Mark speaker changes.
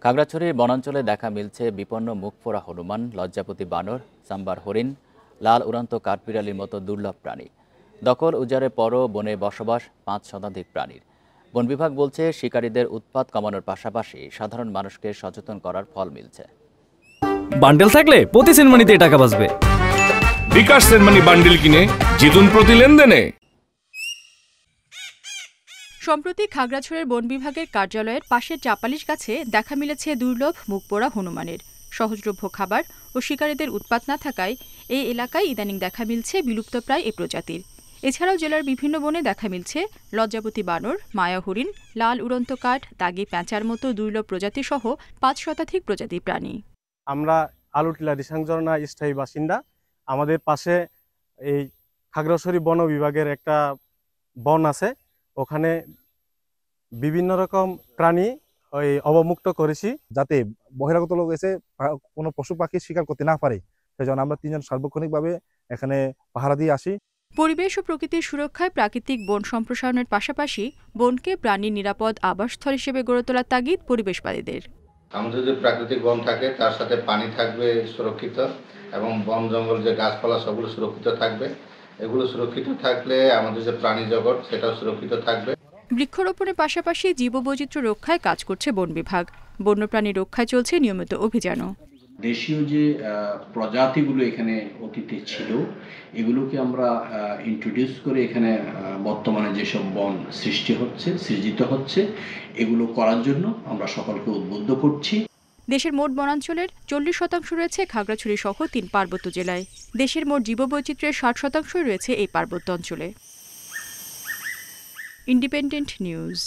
Speaker 1: খাগড়াছড়ির বনাঞ্চলে দেখা মিলছে বিপন্ন মুখপোড়া হনুমান, লজ্জাপতি বানর, সাম্বার হরিণ, লাল উড়ান্ত কাঠবিড়ালির মতো দুর্লভ প্রাণী। দখল উজাড়ে পরও বনে বসবাস ৫ শতাধিক প্রাণীর। বন বিভাগ বলছে, শিকারীদের উৎপাত কমানোর পাশাপাশি সাধারণ মানুষকে সচেতন করার ফল মিলছে।
Speaker 2: বান্ডেল থাকলে প্রতি সেনমানিতে টাকা বাঁচবে।
Speaker 3: বিকাশ সেনমানি বান্ডেল কিনে জিতুন প্রতি লেনদেনে।
Speaker 4: সম্প্রতি খাগড়াছড়ির বন বিভাগের কার্যালয়ের পাশের চাপালিশ গাছে দেখা মিলেছে দুর্লভ মুখপোড়া হনুমানের। সহজলভ্য খাবার ও শিকারীদের উৎপাত না থাকায় এই এলাকায় ইদানিং দেখা মিলছে বিলুপ্তপ্রায় এ প্রজাতির। এছাড়াও জেলার বিভিন্ন বনে দেখা মিলছে লজ্জাপতি বানর, মায়া হরিণ, লাল উড়ন্ত কাঠ, দাগি প্যাঁচার মতো দুর্লভ প্রজাতি সহ ৫ শতাধিক প্রজাতির প্রাণী।
Speaker 5: আমরা আলুটিলা রিসাংজরনা স্থায়ী বাসিন্দা। আমাদের পাশে এই খাগড়াছড়ি বন বিভাগের একটা বন আছে, ওখানে বিভিন্ন রকম প্রাণী অবমুক্ত করেছি,
Speaker 6: যাতে বহিরাগত লোক এসে কোনো পশু পাখি শিকার করতে না পারে। সেজন্য আমরা ৩ জন সার্বক্ষণিকভাবে এখানে পাহারা দিয়ে আসি।
Speaker 4: পরিবেশ ও প্রকৃতির সুরক্ষায় প্রাকৃতিক বন সম্প্রসারণের পাশাপাশি বনকে প্রাণীর নিরাপদ আবাসস্থল হিসেবে গড়ে তোলার তাগিদ পরিবেশবাদীদের।
Speaker 7: আমাদের যে প্রাকৃতিক বন থাকে তার সাথে পানি থাকবে সুরক্ষিত, এবং বন জঙ্গল যে গাছপালা সবগুলো সুরক্ষিত থাকবে। এগুলো সুরক্ষিত থাকলে আমাদের যে প্রাণী জগৎ সেটাও সুরক্ষিত থাকবে।
Speaker 4: বৃক্ষরোপণের পাশাপাশি জীববৈচিত্র্য রক্ষায় কাজ করছে বন বিভাগ। বন্যপ্রাণী রক্ষায় চলছে নিয়মিত অভিযানও।
Speaker 8: দেশীয় যে প্রজাতিগুলো এখানে অতীতে ছিল, এগুলোকে আমরা ইন্ট্রোডিউস করে এখানে বর্তমানে যেসব বন সৃজিত হচ্ছে এগুলো করার জন্য আমরা সকলকে উদ্বুদ্ধ করছি।
Speaker 4: দেশের মোট বনাঞ্চলের 40% রয়েছে খাগড়াছড়ি সহ 3 পার্বত্য জেলায়। দেশের মোট জীববৈচিত্র্যের 60% রয়েছে এই পার্বত্য অঞ্চলে। Independent news.